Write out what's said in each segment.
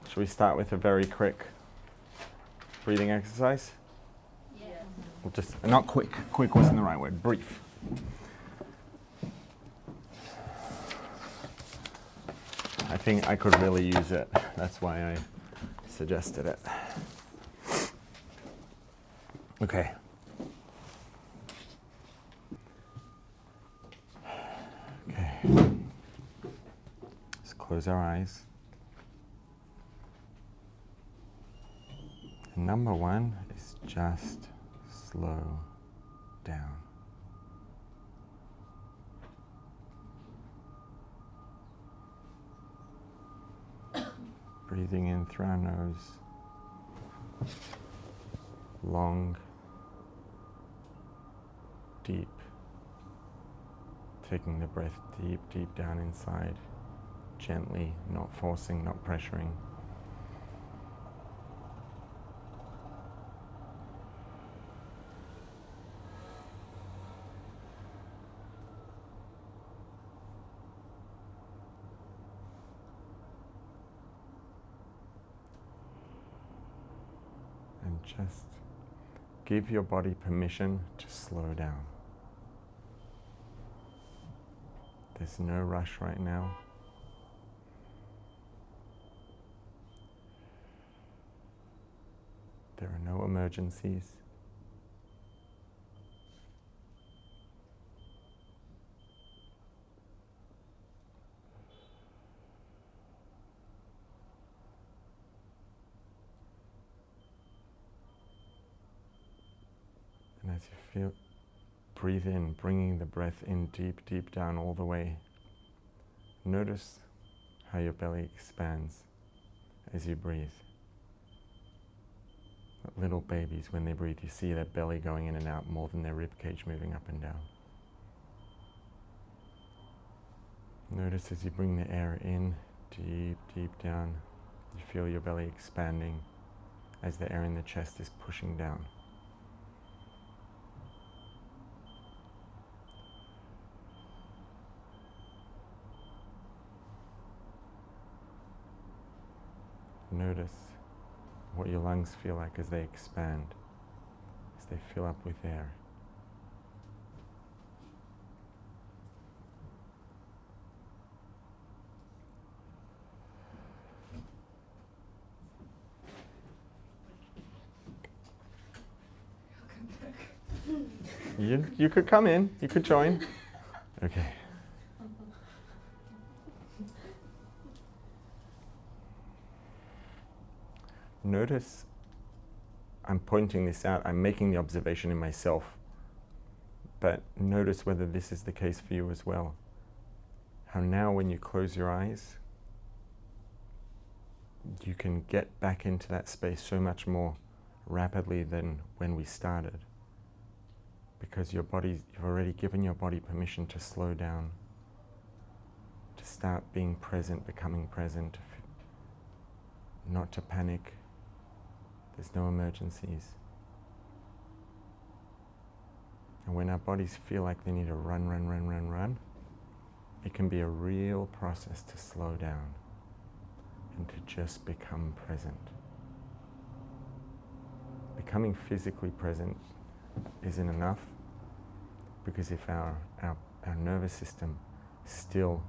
Should we start with a very quick breathing exercise? Yes. We'll just, not quick. Quick wasn't the right word. Brief. I think I could really use it. That's why I suggested it. Okay. Okay. Let's close our eyes. And number one is just slow down. Breathing in through our nose. Long, deep. Taking the breath deep, deep down inside. Gently, not forcing, not pressuring. And just give your body permission to slow down. There's no rush right now. There are no emergencies. And as you feel, breathe in, bringing the breath in deep, deep down all the way. Notice how your belly expands as you breathe. Little babies, when they breathe, you see their belly going in and out more than their rib cage moving up and down. Notice as you bring the air in, deep, deep down, you feel your belly expanding as the air in the chest is pushing down. Notice what your lungs feel like as they expand, as they fill up with air. You could come in, you could join. Okay. Notice, I'm pointing this out, I'm making the observation in myself, but notice whether this is the case for you as well. How now when you close your eyes, you can get back into that space so much more rapidly than when we started. Because your body, you've already given your body permission to slow down, to start being present, becoming present, not to panic. There's no emergencies. And when our bodies feel like they need to run, it can be a real process to slow down and to just become present. Becoming physically present isn't enough, because if our nervous system still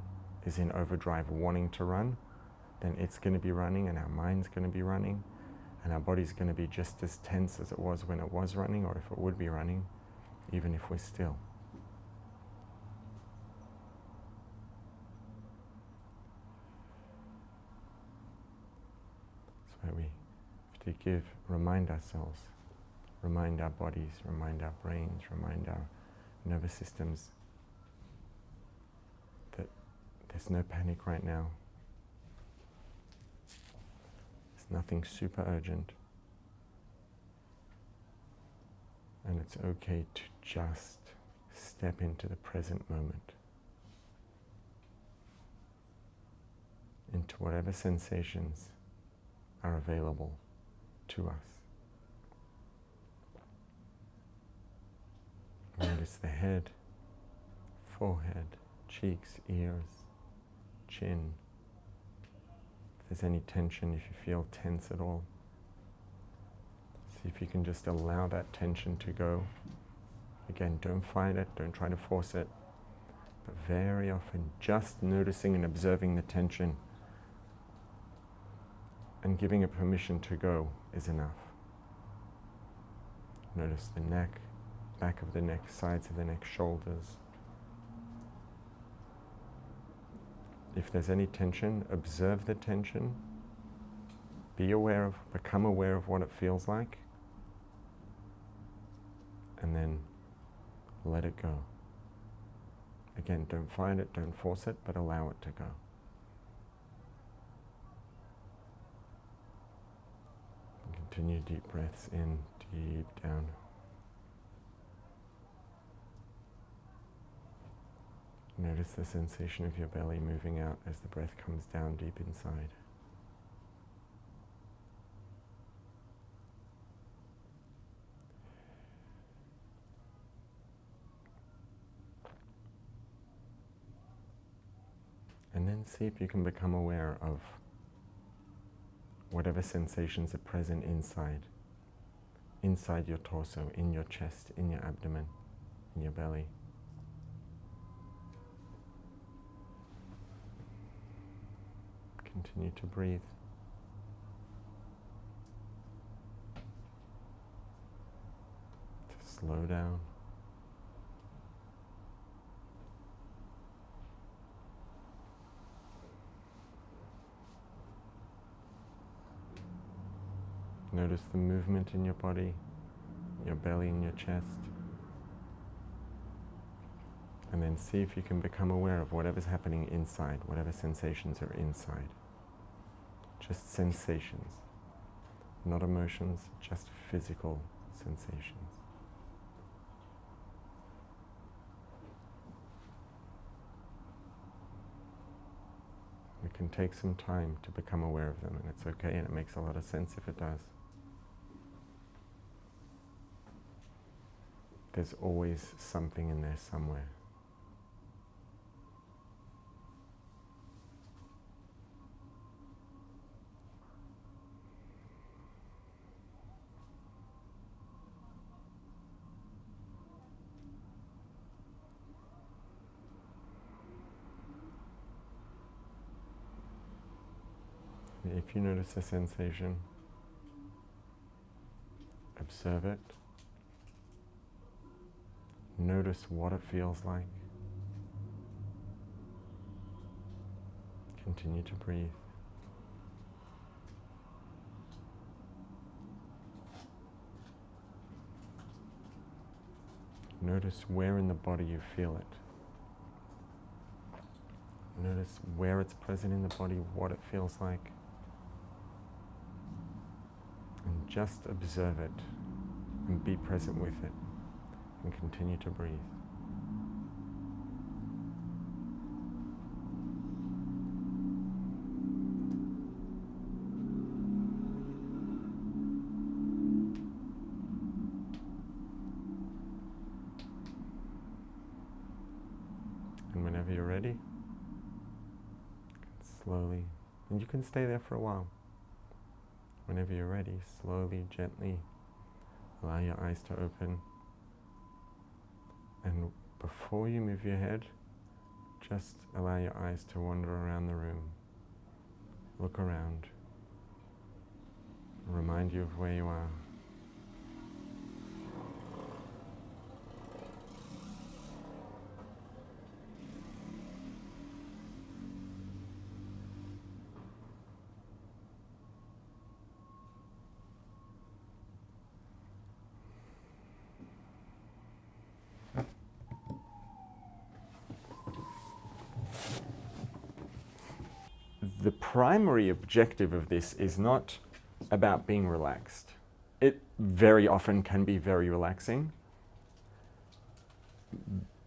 is in overdrive wanting to run, then it's going to be running and our mind's going to be running. And our body's going to be just as tense as it was when it was running, or if it would be running, even if we're still. That's why we have to remind ourselves, remind our bodies, remind our brains, remind our nervous systems that there's no panic right now. Nothing super urgent. And it's okay to just step into the present moment. Into whatever sensations are available to us. Notice the head, forehead, cheeks, ears, chin, there's any tension, if you feel tense at all, see if you can just allow that tension to go. Again, don't fight it, don't try to force it, but very often just noticing and observing the tension and giving it permission to go is enough. Notice the neck, back of the neck, sides of the neck, shoulders. If there's any tension, observe the tension. Become aware of what it feels like. And then let it go. Again, don't fight it, don't force it, but allow it to go. Continue deep breaths in, deep down. Notice the sensation of your belly moving out as the breath comes down deep inside. And then see if you can become aware of whatever sensations are present inside your torso, in your chest, in your abdomen, in your belly. Continue to breathe. To slow down. Notice the movement in your body, your belly and your chest. And then see if you can become aware of whatever's happening inside, whatever sensations are inside. Just sensations, not emotions, just physical sensations. It can take some time to become aware of them, and it's okay, and it makes a lot of sense if it does. There's always something in there somewhere. If you notice a sensation, observe it. Notice what it feels like. Continue to breathe. Notice where in the body you feel it. Notice where it's present in the body, what it feels like. And just observe it and be present with it and continue to breathe. And whenever you're ready, slowly, and you can stay there for a while. Whenever you're ready, slowly, gently, allow your eyes to open. And before you move your head, just allow your eyes to wander around the room. Look around. Remind you of where you are. The primary objective of this is not about being relaxed. It very often can be very relaxing,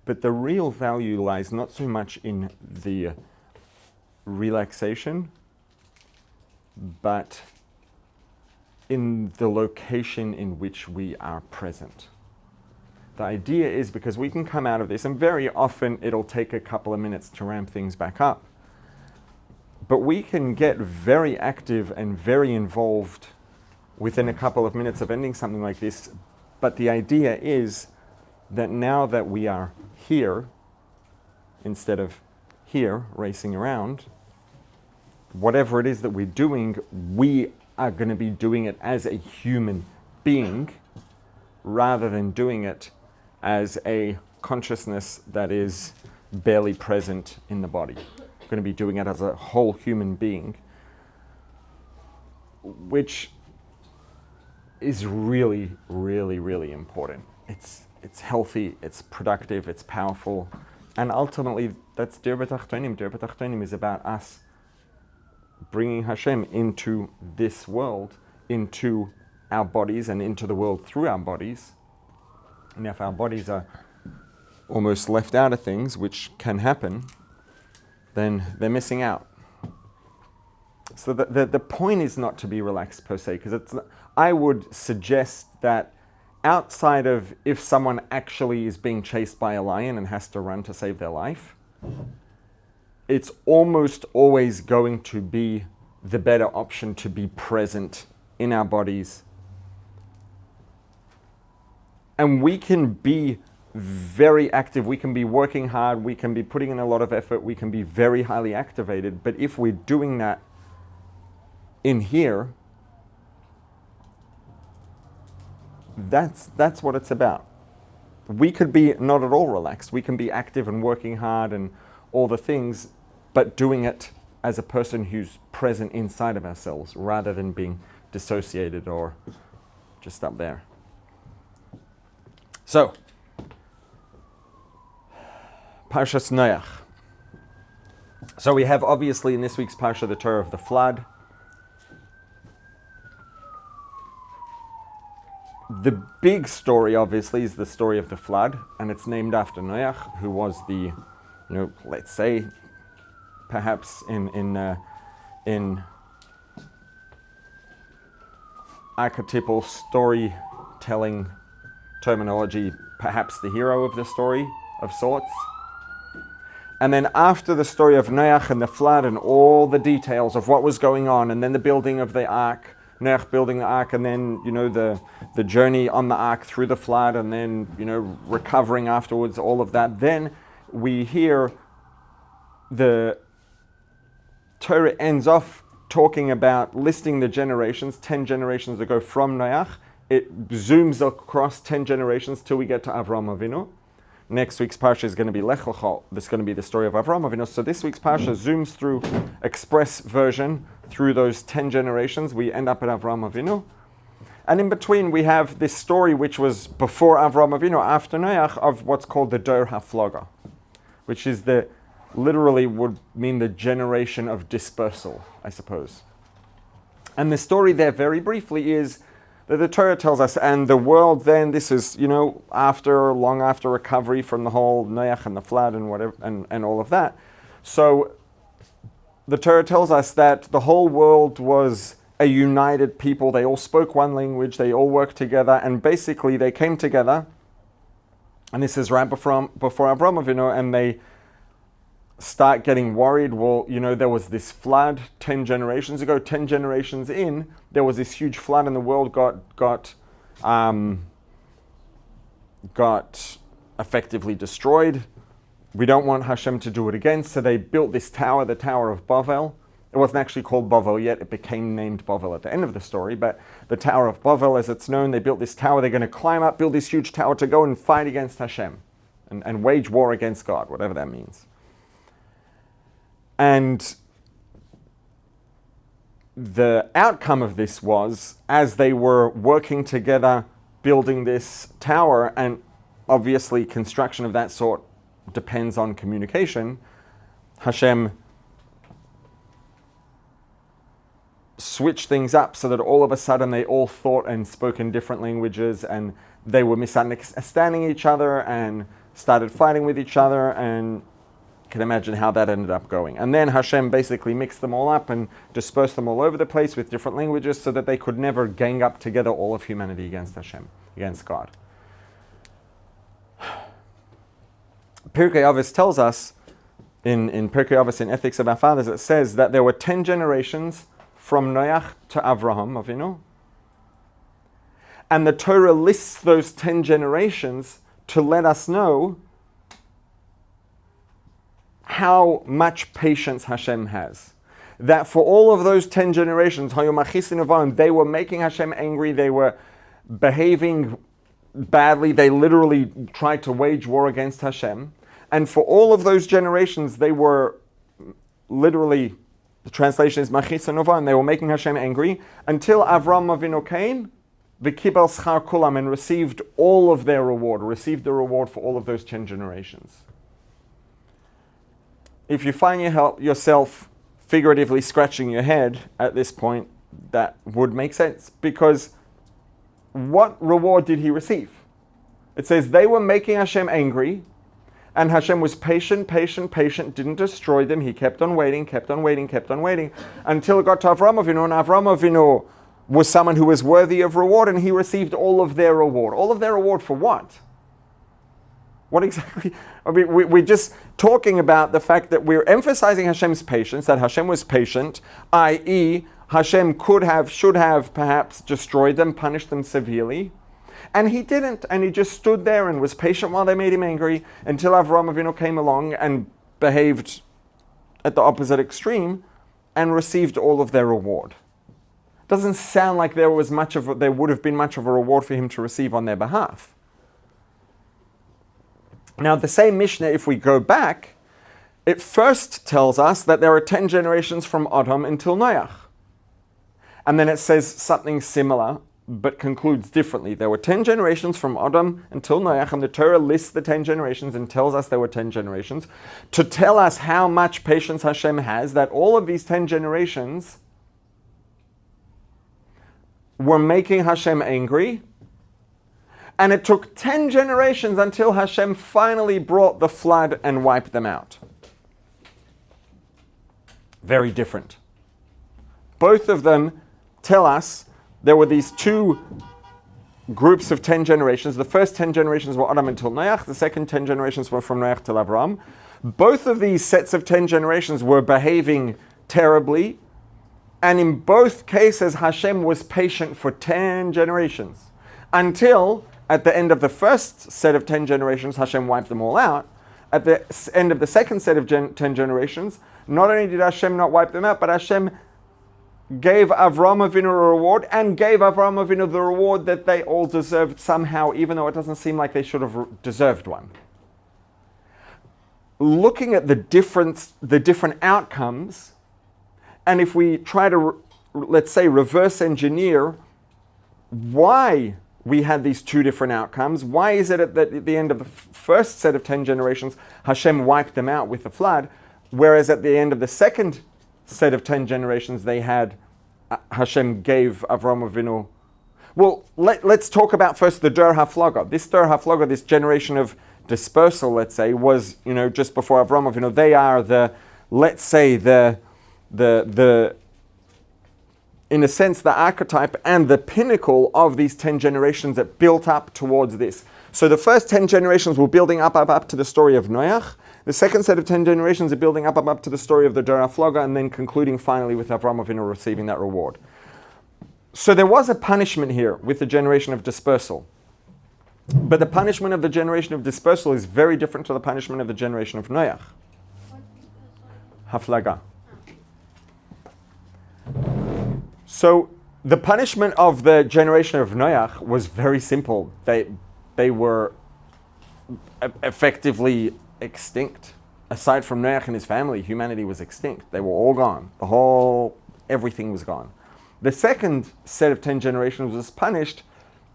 but the real value lies not so much in the relaxation, but in the location in which we are present. The idea is, because we can come out of this, and very often it'll take a couple of minutes to ramp things back up, But we can get very active and very involved within a couple of minutes of ending something like this. But the idea is that now that we are here, instead of here racing around, whatever it is that we're doing, we are going to be doing it as a human being rather than doing it as a consciousness that is barely present in the body. We're going to be doing it as a whole human being, which is really, really, really important. It's healthy, it's productive, it's powerful, and ultimately that's dir b'tachtonim. Dir b'tachtonim is about us bringing Hashem into this world, into our bodies and into the world through our bodies. And if our bodies are almost left out of things, which can happen, then they're missing out. So the point is not to be relaxed per se, because I would suggest that outside of if someone actually is being chased by a lion and has to run to save their life, it's almost always going to be the better option to be present in our bodies. And we can be very active, we can be working hard, we can be putting in a lot of effort, we can be very highly activated, but if we're doing that in here, that's what it's about. We could be not at all relaxed. We can be active and working hard and all the things, but doing it as a person who's present inside of ourselves rather than being dissociated or just up there. So, Parshas Noach. So we have obviously in this week's Parsha the Torah of the flood. The big story, obviously, is the story of the flood, and it's named after Noach, who was the, let's say, perhaps in archetypal storytelling terminology, perhaps the hero of the story of sorts. And then after the story of Noach and the flood and all the details of what was going on, and then the building of the ark, Noach building the ark, and then, the journey on the ark through the flood, and then, recovering afterwards, all of that. Then we hear the Torah ends off talking about listing the generations, 10 generations that go from Noach. It zooms across 10 generations till we get to Avraham Avinu. Next week's Parsha is going to be Lech Lecha. This is going to be the story of Avraham Avinu. So this week's Parsha zooms through express version through those 10 generations. We end up at Avraham Avinu. And in between we have this story which was before Avraham Avinu, after Noach, of what's called the Dor HaFloga, which is literally would mean the generation of dispersal, I suppose. And the story there, very briefly, is that the Torah tells us, and the world then, this is, long after recovery from the whole Noach and the flood and whatever, and all of that. So the Torah tells us that the whole world was a united people. They all spoke one language, they all worked together, and basically they came together, and this is right before Avraham Avinu, and they start getting worried. Well, there was this flood 10 generations ago. 10 generations in, there was this huge flood, and the world got effectively destroyed. We don't want Hashem to do it again, so they built this tower, the Tower of Bavel. It wasn't actually called Bavel yet. It became named Bavel at the end of the story, but the Tower of Bavel, as it's known, they built this tower. They're going to climb up, build this huge tower to go and fight against Hashem and wage war against God, whatever that means. And the outcome of this was, as they were working together, building this tower, and obviously construction of that sort depends on communication, Hashem switched things up so that all of a sudden they all thought and spoke in different languages, and they were misunderstanding each other and started fighting with each other, and can imagine how that ended up going. And then Hashem basically mixed them all up and dispersed them all over the place with different languages so that they could never gang up together, all of humanity, against Hashem, against God. Pirkei Avos tells us in Pirkei Avos, in Ethics of Our Fathers, it says that there were 10 generations from Noach to Avraham Avinu. And the Torah lists those 10 generations to let us know how much patience Hashem has. That for all of those 10 generations, they were making Hashem angry, they were behaving badly, they literally tried to wage war against Hashem. And for all of those generations, they were literally, the translation is Machisa Nova, and they were making Hashem angry until Avram Avinu came, V'kibel schar kulam, and received all of their reward, received the reward for all of those 10 generations. If you find yourself figuratively scratching your head at this point, that would make sense, because what reward did he receive? It says they were making Hashem angry, and Hashem was patient, didn't destroy them. He kept on waiting, until it got to Avram Avinu, and Avram Avinu was someone who was worthy of reward, and he received all of their reward. All of their reward for what? What exactly? I mean, we're just talking about the fact that we're emphasizing Hashem's patience, that Hashem was patient, i.e., Hashem could have, should have perhaps destroyed them, punished them severely. And he didn't, and he just stood there and was patient while they made him angry until Avraham Avinu came along and behaved at the opposite extreme and received all of their reward. Doesn't sound like there would have been much of a reward for him to receive on their behalf. Now, the same Mishnah, if we go back, it first tells us that there are 10 generations from Adam until Noach. And then it says something similar, but concludes differently. There were 10 generations from Adam until Noach, and the Torah lists the 10 generations and tells us there were 10 generations to tell us how much patience Hashem has, that all of these 10 generations were making Hashem angry. And it took 10 generations until Hashem finally brought the flood and wiped them out. Very different. Both of them tell us there were these two groups of 10 generations. The first 10 generations were Adam until Noach. The second 10 generations were from Noach till Abraham. Both of these sets of 10 generations were behaving terribly. And in both cases, Hashem was patient for 10 generations. Until, at the end of the first set of 10 generations, Hashem wiped them all out. At the end of the second set of 10 generations, not only did Hashem not wipe them out, but Hashem gave Avram Avinu a reward, and gave Avram Avinu the reward that they all deserved somehow, even though it doesn't seem like they should have deserved one. Looking at the different outcomes, and if we try to, let's say, reverse engineer why we had these two different outcomes, why is it that at the end of the first set of 10 generations, Hashem wiped them out with the flood, whereas at the end of the second set of 10 generations, they had, Hashem gave Avram Avinu. Well, let's talk about first the Dur HaFlaga. This Dur HaFlaga, this generation of dispersal, let's say, was, just before Avram Avinu. They are in a sense, the archetype and the pinnacle of these 10 generations that built up towards this. So the first 10 generations were building up to the story of Noach. The second set of 10 generations are building up to the story of the Dur HaFlaga, and then concluding finally with Avram Avinu receiving that reward. So there was a punishment here with the generation of dispersal. But the punishment of the generation of dispersal is very different to the punishment of the generation of Noach. Haflaga. So the punishment of the generation of Noach was very simple. They were effectively extinct. Aside from Noach and his family, humanity was extinct. They were all gone. Everything was gone. The second set of 10 generations was punished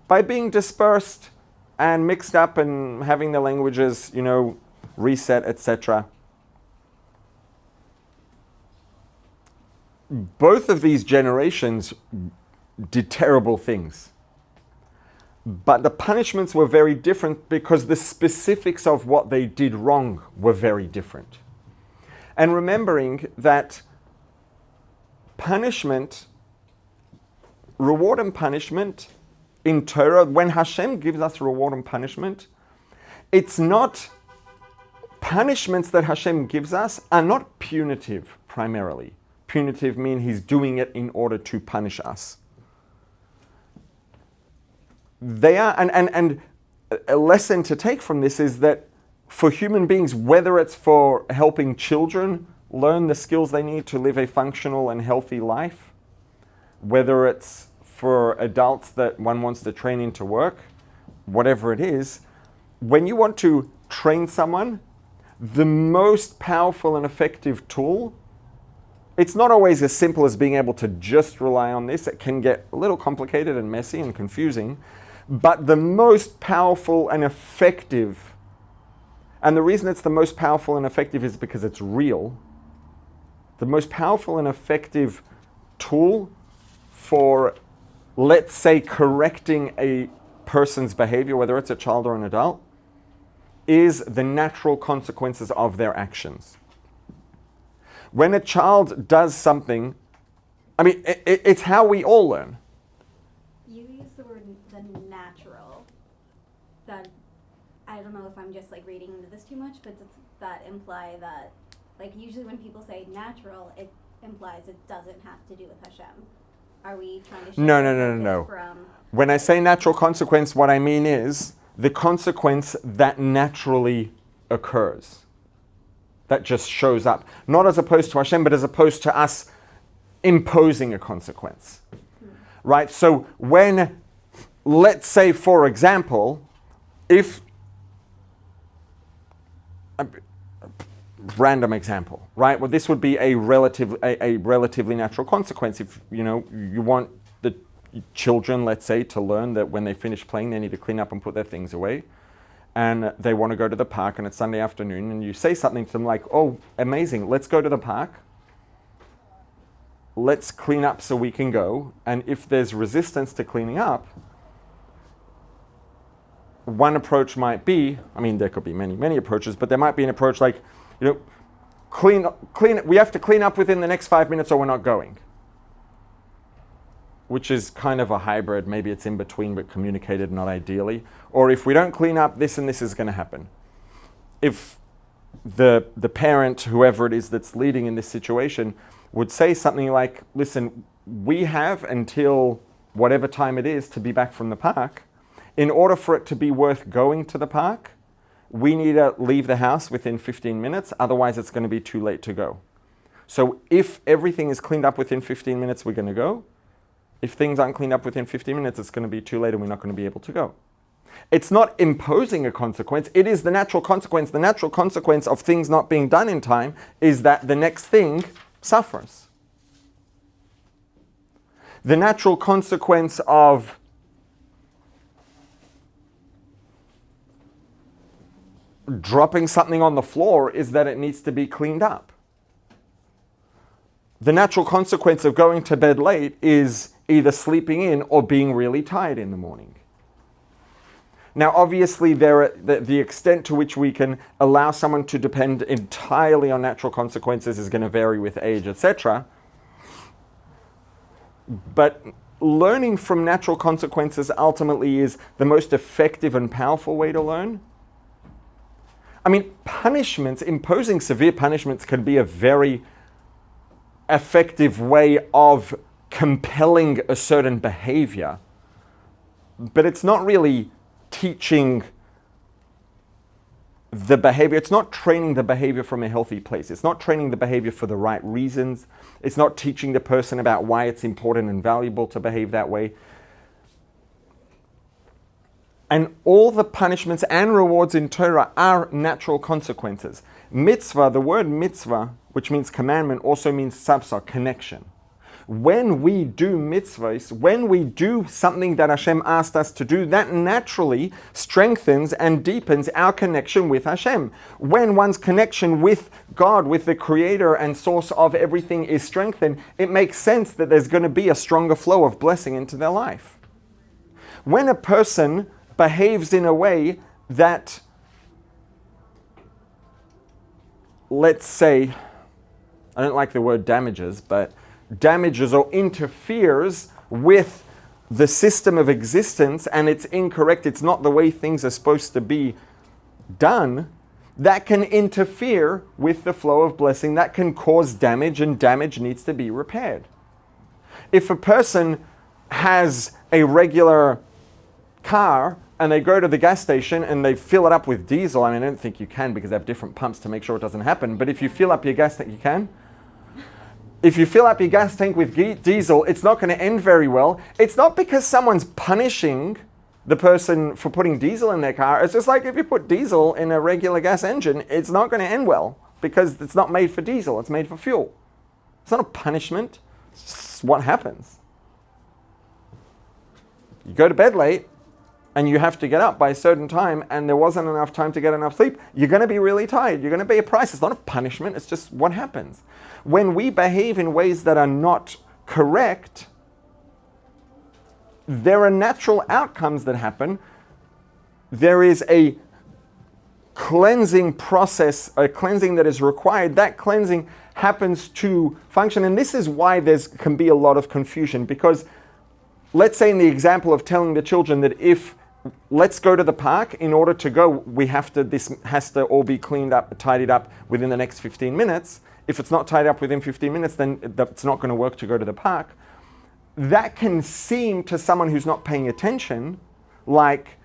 by being dispersed and mixed up and having their languages, reset, etc. Both of these generations did terrible things. But the punishments were very different because the specifics of what they did wrong were very different. And remembering that reward and punishment in Torah, when Hashem gives us reward and punishment, it's not punishments that Hashem gives us are not punitive primarily. Punitive means he's doing it in order to punish us. They are, and a lesson to take from this is that for human beings, whether it's for helping children learn the skills they need to live a functional and healthy life, whether it's for adults that one wants to train into work, whatever it is, when you want to train someone, the most powerful and effective tool, it's not always as simple as being able to just rely on this. It can get a little complicated and messy and confusing, but the most powerful and effective, and the reason it's the most powerful and effective is because it's real. The most powerful and effective tool for, let's say, correcting a person's behavior, whether it's a child or an adult, is the natural consequences of their actions. When a child does something, I mean, it's how we all learn. You use the word the natural. That, I don't know if I'm just like reading into this too much, but does that imply that, like usually when people say natural, it implies it doesn't have to do with Hashem. Are we trying to shift No. from... When I say natural consequence, what I mean is the consequence that naturally occurs. That just shows up. Not as opposed to Hashem, but as opposed to us imposing a consequence. Right? So when, let's say, for example, if, random example, right? Well, this would be a relatively natural consequence. If, you want the children, let's say, to learn that when they finish playing, they need to clean up and put their things away. And they want to go to the park and it's Sunday afternoon, and you say something to them like, oh, amazing, let's go to the park. Let's clean up so we can go. And if there's resistance to cleaning up, one approach might be, I mean, there could be many approaches, but there might be an approach like, clean. We have to clean up within the next 5 minutes or we're not going. Which is kind of a hybrid. Maybe it's in between, but communicated not ideally. Or if we don't clean up, this and this is going to happen. If the parent, whoever it is that's leading in this situation, would say something like, listen, we have until whatever time it is to be back from the park. In order for it to be worth going to the park, we need to leave the house within 15 minutes. Otherwise, it's going to be too late to go. So if everything is cleaned up within 15 minutes, we're going to go. If things aren't cleaned up within 15 minutes, it's going to be too late and we're not going to be able to go. It's not imposing a consequence. It is the natural consequence. The natural consequence of things not being done in time is that the next thing suffers. The natural consequence of dropping something on the floor is that it needs to be cleaned up. The natural consequence of going to bed late is either sleeping in or being really tired in the morning. Now, obviously, the extent to which we can allow someone to depend entirely on natural consequences is going to vary with age, etc. But learning from natural consequences ultimately is the most effective and powerful way to learn. I mean, punishments, imposing severe punishments can be a very effective way of compelling a certain behavior, but it's not really teaching the behavior. It's not training the behavior from a healthy place. It's not training the behavior for the right reasons. It's not teaching the person about why it's important and valuable to behave that way. And all the punishments and rewards in Torah are natural consequences. Mitzvah, the word mitzvah, which means commandment, also means sabsa, connection. When we do mitzvahs, when we do something that Hashem asked us to do, that naturally strengthens and deepens our connection with Hashem. When one's connection with God, with the creator and source of everything is strengthened, it makes sense that there's going to be a stronger flow of blessing into their life. When a person behaves in a way that, let's say, I don't like the word damages, but damages or interferes with the system of existence and it's incorrect, it's not the way things are supposed to be done, that can interfere with the flow of blessing, that can cause damage, and damage needs to be repaired. If a person has a regular car and they go to the gas station and they fill it up with diesel, I mean, I don't think you can because they have different pumps to make sure it doesn't happen, but if you fill up your gas tank, you can. If you fill up your gas tank with diesel, it's not going to end very well. It's not because someone's punishing the person for putting diesel in their car. It's just like if you put diesel in a regular gas engine, it's not going to end well because it's not made for diesel, it's made for fuel. It's not a punishment, it's what happens. You go to bed late and you have to get up by a certain time and there wasn't enough time to get enough sleep, you're going to be really tired. You're going to pay a price. It's not a punishment, it's just what happens. When we behave in ways that are not correct, there are natural outcomes that happen. There is a cleansing process, a cleansing that is required. That cleansing happens to function. And this is why there can be a lot of confusion. Because let's say in the example of telling the children that if, let's go to the park, in order to go, this has to all be cleaned up, tidied up within the next 15 minutes. If it's not tidied up within 15 minutes, then it's not going to work to go to the park. That can seem to someone who's not paying attention like,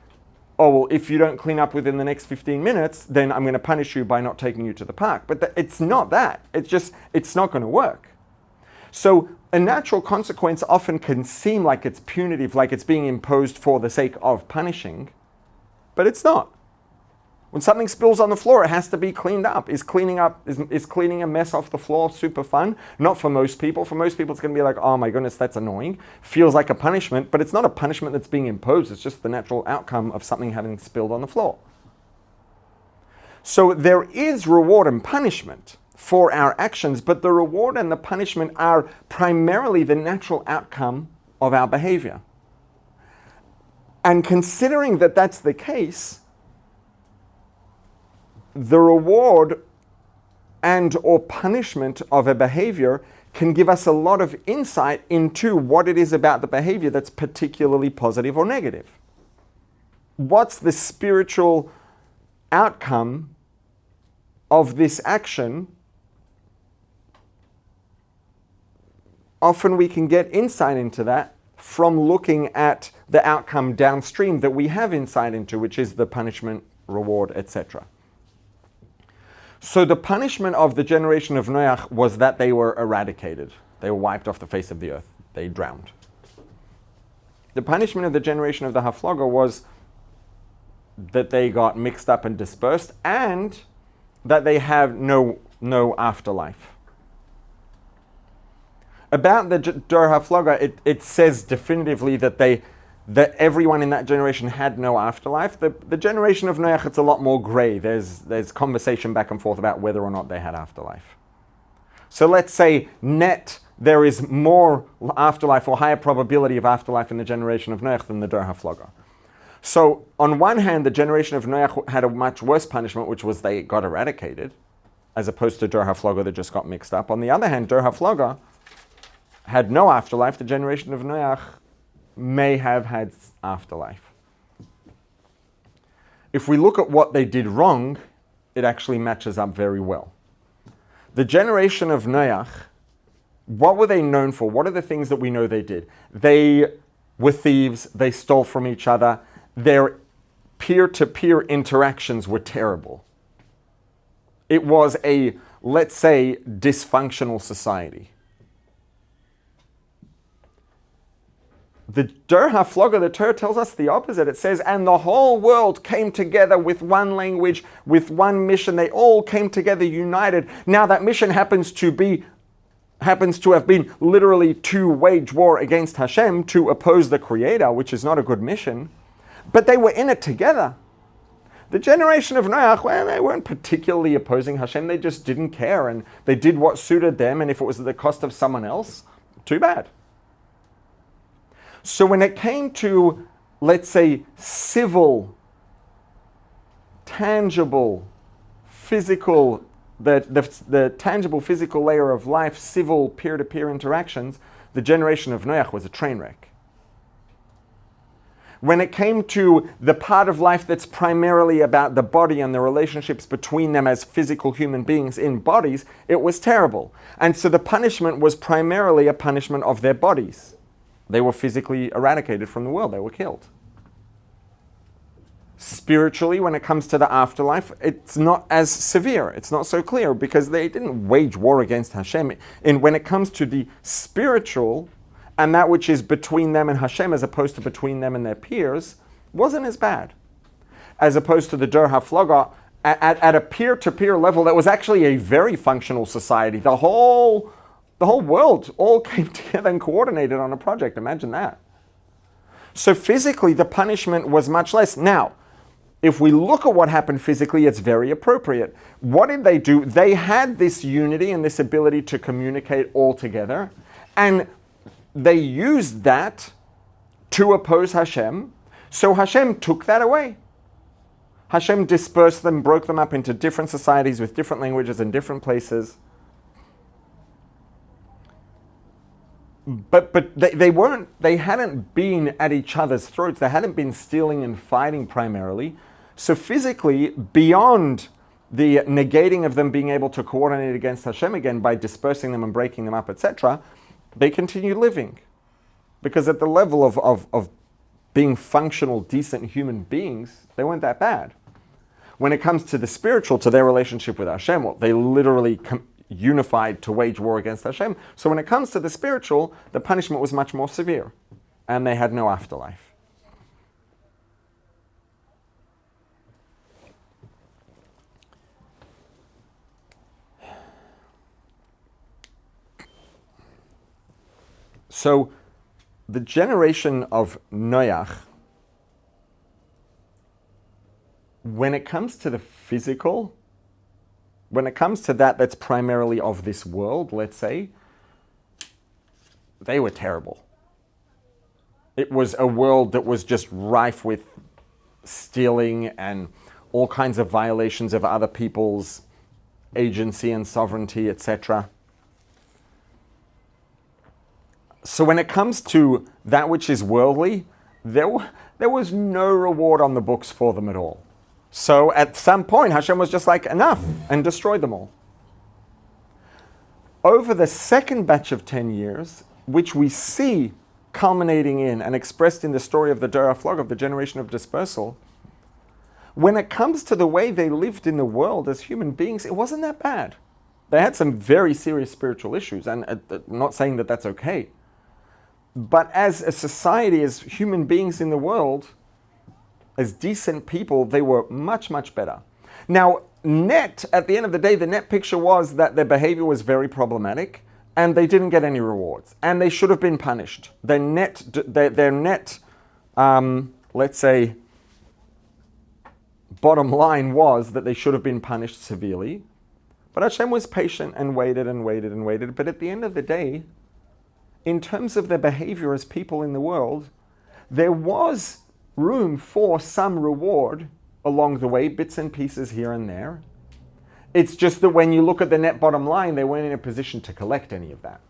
oh, well, if you don't clean up within the next 15 minutes, then I'm going to punish you by not taking you to the park. But it's not that. It's just, it's not going to work. So a natural consequence often can seem like it's punitive, like it's being imposed for the sake of punishing, but it's not. When something spills on the floor, it has to be cleaned up. Is cleaning a mess off the floor super fun? Not for most people. For most people, it's going to be like, oh my goodness, that's annoying. Feels like a punishment, but it's not a punishment that's being imposed. It's just the natural outcome of something having spilled on the floor. So there is reward and punishment for our actions, but the reward and the punishment are primarily the natural outcome of our behavior. And considering that that's the case, the reward and or punishment of a behavior can give us a lot of insight into what it is about the behavior that's particularly positive or negative. What's the spiritual outcome of this action? Often we can get insight into that from looking at the outcome downstream that we have insight into, which is the punishment, reward, etc. So the punishment of the generation of Noach was that they were eradicated. They were wiped off the face of the earth. They drowned. The punishment of the generation of the Haflaga was that they got mixed up and dispersed, and that they have no afterlife. About the Dor Haflaga, it says definitively that everyone in that generation had no afterlife. The generation of Noach, it's a lot more grey. There's conversation back and forth about whether or not they had afterlife. So let's say there is more afterlife or higher probability of afterlife in the generation of Noach than the Dor Haflaga. So on one hand, the generation of Noach had a much worse punishment, which was they got eradicated, as opposed to Dor Haflaga that just got mixed up. On the other hand, Dor Haflaga had no afterlife. The generation of Noach may have had afterlife. If we look at what they did wrong, it actually matches up very well. The generation of Noach, what were they known for? What are the things that we know they did? They were thieves, they stole from each other, their peer-to-peer interactions were terrible. It was a, let's say, dysfunctional society. The Dor Haflaga, the Torah tells us the opposite. It says, and the whole world came together with one language, with one mission. They all came together united. Now that mission happens to have been literally to wage war against Hashem, to oppose the Creator, which is not a good mission. But they were in it together. The generation of Noach, well, they weren't particularly opposing Hashem. They just didn't care, and they did what suited them, and if it was at the cost of someone else, too bad. So when it came to, let's say, civil, tangible, physical, the tangible physical layer of life, civil peer-to-peer interactions, the generation of Noach was a train wreck. When it came to the part of life that's primarily about the body and the relationships between them as physical human beings in bodies, it was terrible. And so the punishment was primarily a punishment of their bodies. They were physically eradicated from the world. They were killed. Spiritually, when it comes to the afterlife, it's not as severe. It's not so clear because they didn't wage war against Hashem. And when it comes to the spiritual, and that which is between them and Hashem as opposed to between them and their peers, wasn't as bad. As opposed to the Der HaFlaga, at a peer-to-peer level, that was actually a very functional society. The whole world all came together and coordinated on a project. Imagine that. So physically, the punishment was much less. Now, if we look at what happened physically, it's very appropriate. What did they do? They had this unity and this ability to communicate all together, and they used that to oppose Hashem, so Hashem took that away. Hashem dispersed them, broke them up into different societies with different languages in different places. But they hadn't been at each other's throats. They hadn't been stealing and fighting primarily. So physically, beyond the negating of them being able to coordinate against Hashem again by dispersing them and breaking them up, etc., they continued living. Because at the level of being functional, decent human beings, they weren't that bad. When it comes to the spiritual, to their relationship with Hashem, well, they literally unified to wage war against Hashem. So when it comes to the spiritual, the punishment was much more severe. And they had no afterlife. So, the generation of Noach, when it comes to the physical, when it comes to that's primarily of this world, let's say, they were terrible. It was a world that was just rife with stealing and all kinds of violations of other people's agency and sovereignty, etc. So when it comes to that which is worldly, there was no reward on the books for them at all. So at some point, Hashem was just like, enough, and destroyed them all. Over the second batch of 10 years, which we see culminating in and expressed in the story of the Der HaFlaga, of the generation of dispersal, when it comes to the way they lived in the world as human beings, it wasn't that bad. They had some very serious spiritual issues, and I'm not saying that that's okay. But as a society, as human beings in the world, as decent people, they were much, much better. Now, at the end of the day, the net picture was that their behavior was very problematic and they didn't get any rewards. And they should have been punished. Their net, let's say, bottom line was that they should have been punished severely. But Hashem was patient and waited and waited and waited. But at the end of the day, in terms of their behavior as people in the world, there was room for some reward along the way, bits and pieces here and there. It's just that when you look at the net bottom line, they weren't in a position to collect any of that.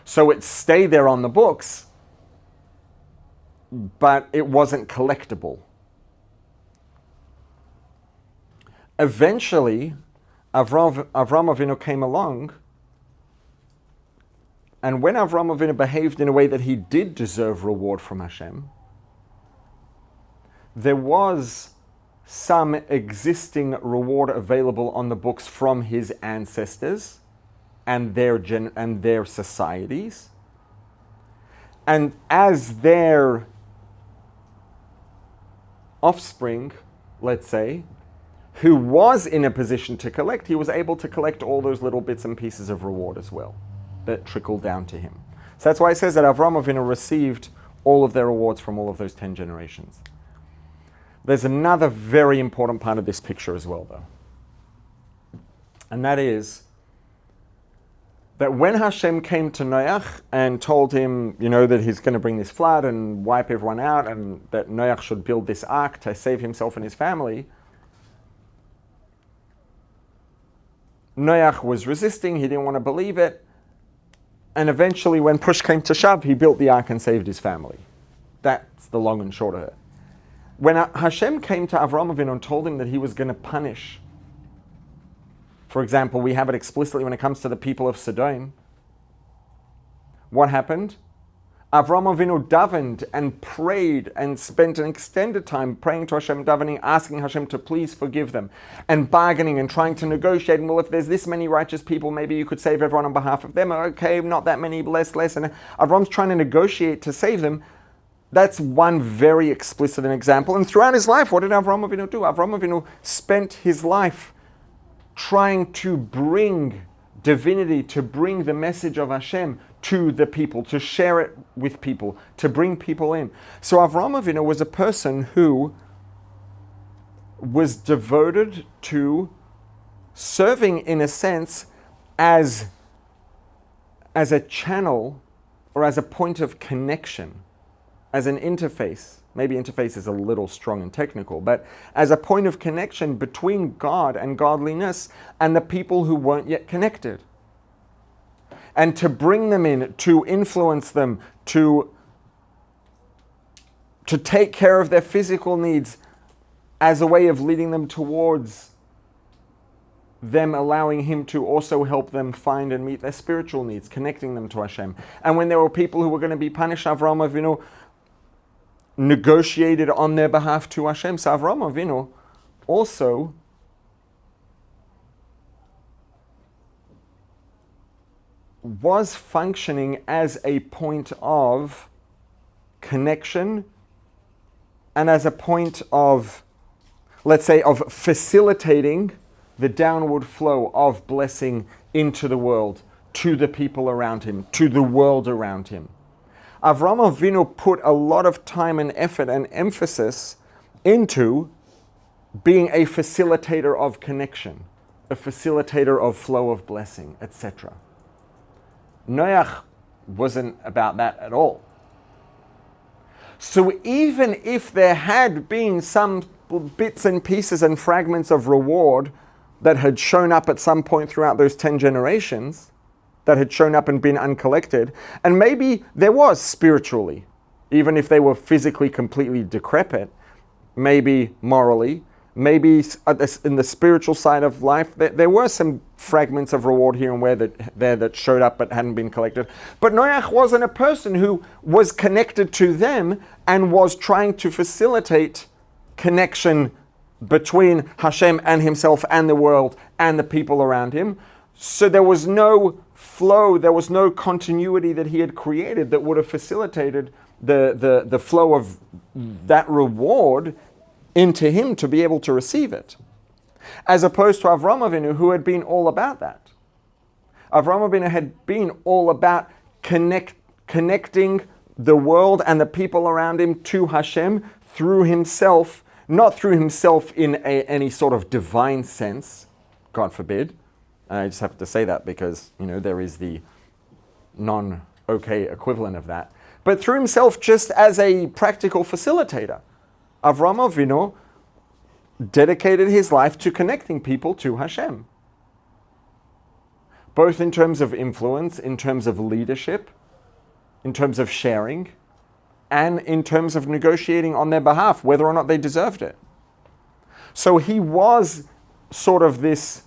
So it stayed there on the books, but it wasn't collectible. Eventually, Avram Avinu came along, and when Avram Avinu behaved in a way that he did deserve reward from Hashem, there was some existing reward available on the books from his ancestors and their societies. And as their offspring, let's say, who was in a position to collect, he was able to collect all those little bits and pieces of reward as well that trickled down to him. So that's why it says that Avram Avinu received all of their rewards from all of those 10 generations. There's another very important part of this picture as well, though. And that is that when Hashem came to Noach and told him, that he's going to bring this flood and wipe everyone out, and that Noach should build this ark to save himself and his family, Noach was resisting, he didn't want to believe it, and eventually when push came to shove, he built the ark and saved his family. That's the long and short of it. When Hashem came to Avraham Avinu and told him that he was going to punish, for example, we have it explicitly when it comes to the people of Sodom, what happened? Avraham Avinu davened and prayed and spent an extended time praying to Hashem, davening, asking Hashem to please forgive them, and bargaining and trying to negotiate. And well, if there's this many righteous people, maybe you could save everyone on behalf of them. Okay, not that many, less. And Avram's trying to negotiate to save them. That's one very explicit example. And throughout his life, what did Avraham Avinu do? Avraham Avinu spent his life trying to bring divinity, to bring the message of Hashem to the people, to share it with people, to bring people in. So Avraham Avinu was a person who was devoted to serving, in a sense, as a channel or as a point of connection, as an interface. Maybe interface is a little strong and technical, but as a point of connection between God and godliness and the people who weren't yet connected. And to bring them in, to influence them, to take care of their physical needs as a way of leading them towards them allowing him to also help them find and meet their spiritual needs, connecting them to Hashem. And when there were people who were going to be punished, Avraham Avinu negotiated on their behalf to Hashem. So Avraham Avinu also was functioning as a point of connection and as a point of, let's say, of facilitating the downward flow of blessing into the world, to the people around him, to the world around him. Avraham Avinu put a lot of time and effort and emphasis into being a facilitator of connection, a facilitator of flow of blessing, etc. Noach wasn't about that at all. So even if there had been some bits and pieces and fragments of reward that had shown up at some point throughout those 10 generations, that had shown up and been uncollected, and maybe there was spiritually, even if they were physically completely decrepit, maybe morally, maybe in the spiritual side of life, there were some fragments of reward here and there that showed up but hadn't been collected. But Noach wasn't a person who was connected to them and was trying to facilitate connection between Hashem and himself and the world and the people around him. So there was no flow, there was no continuity that he had created that would have facilitated the flow of that reward into him to be able to receive it. As opposed to Avraham Avinu, who had been all about that. Avraham Avinu had been all about connecting the world and the people around him to Hashem through himself, not through himself in any sort of divine sense, God forbid. I just have to say that because, there is the non-okay equivalent of that. But through himself just as a practical facilitator. Avraham Avinu dedicated his life to connecting people to Hashem. Both in terms of influence, in terms of leadership, in terms of sharing, and in terms of negotiating on their behalf, whether or not they deserved it. So he was sort of this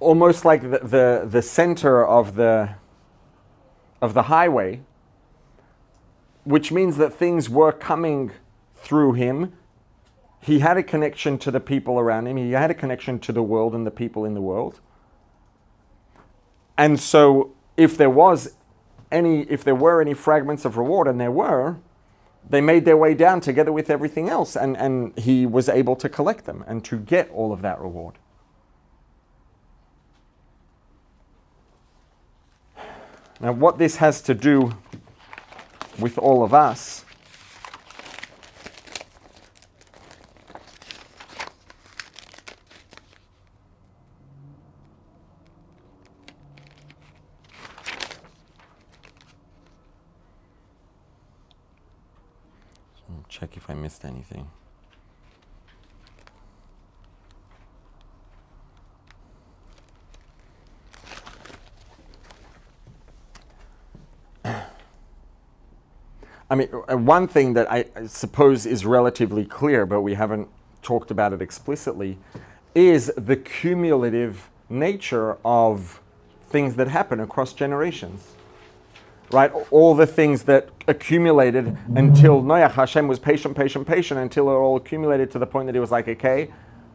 almost like the center of the highway, which means that things were coming through him. He had a connection to the people around him. He had a connection to the world and the people in the world. And so if there were any fragments of reward, and there were, they made their way down together with everything else, and he was able to collect them and to get all of that reward. Now, what this has to do with all of us check if I missed anything. I mean, one thing that I suppose is relatively clear, but we haven't talked about it explicitly, is the cumulative nature of things that happen across generations. Right? All the things that accumulated until Noach, Hashem was patient, until it all accumulated to the point that he was like, okay,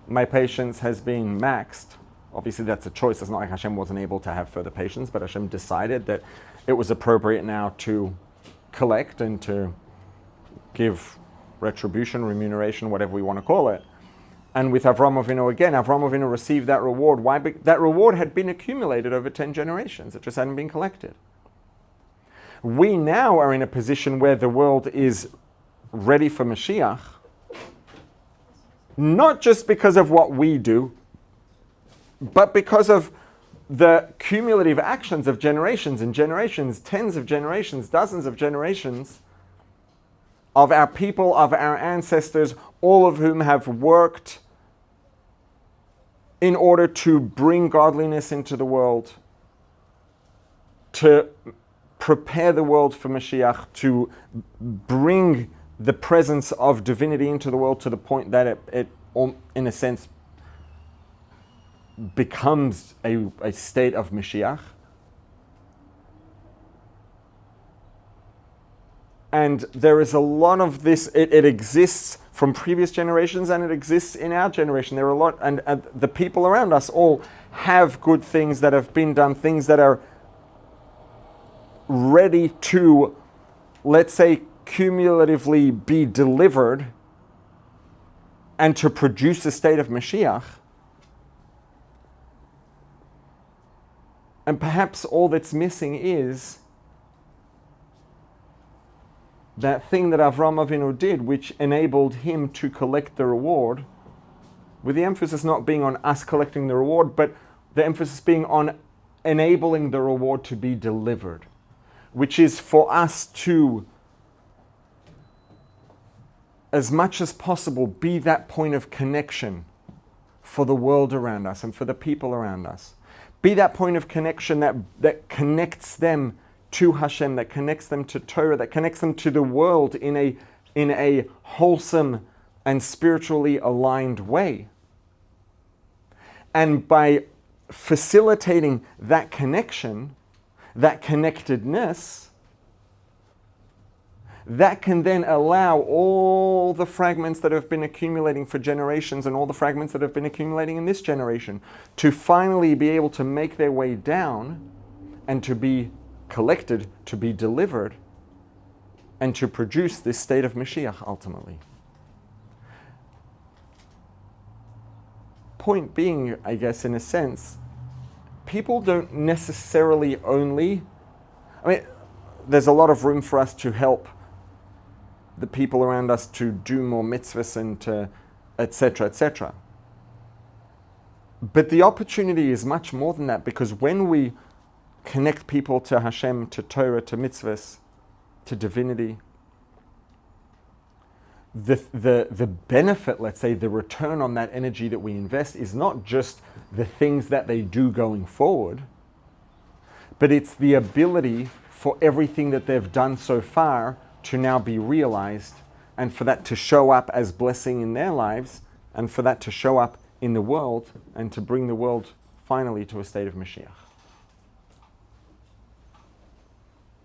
my patience has been maxed. Obviously, that's a choice. It's not like Hashem wasn't able to have further patience, but Hashem decided that it was appropriate now to collect and to give retribution, remuneration, whatever we want to call it. And with Avraham Avinu again, Avraham Avinu received that reward. Why? That reward had been accumulated over 10 generations. It just hadn't been collected. We now are in a position where the world is ready for Mashiach, not just because of what we do, but because of the cumulative actions of generations and generations, tens of generations, dozens of generations of our people, of our ancestors, all of whom have worked in order to bring godliness into the world, to prepare the world for Mashiach, to bring the presence of divinity into the world to the point that it in a sense, becomes a state of Mashiach. And there is a lot of this, it exists from previous generations and it exists in our generation. There are a lot, and the people around us all have good things that have been done, things that are ready to, let's say, cumulatively be delivered and to produce a state of Mashiach. And perhaps all that's missing is that thing that Avraham Avinu did, which enabled him to collect the reward, with the emphasis not being on us collecting the reward, but the emphasis being on enabling the reward to be delivered, which is for us to, as much as possible, be that point of connection for the world around us and for the people around us. Be that point of connection that connects them to Hashem, that connects them to Torah, that connects them to the world in a wholesome and spiritually aligned way. And by facilitating that connection, that connectedness, that can then allow all the fragments that have been accumulating for generations and all the fragments that have been accumulating in this generation to finally be able to make their way down and to be collected, to be delivered, and to produce this state of Mashiach ultimately. Point being, I guess, in a sense, people don't necessarily only, there's a lot of room for us to help the people around us to do more mitzvahs and to etc., etc. But the opportunity is much more than that, because when we connect people to Hashem, to Torah, to mitzvahs, to divinity, the benefit, let's say, the return on that energy that we invest is not just the things that they do going forward, but it's the ability for everything that they've done so far to now be realized, and for that to show up as blessing in their lives, and for that to show up in the world, and to bring the world finally to a state of Mashiach.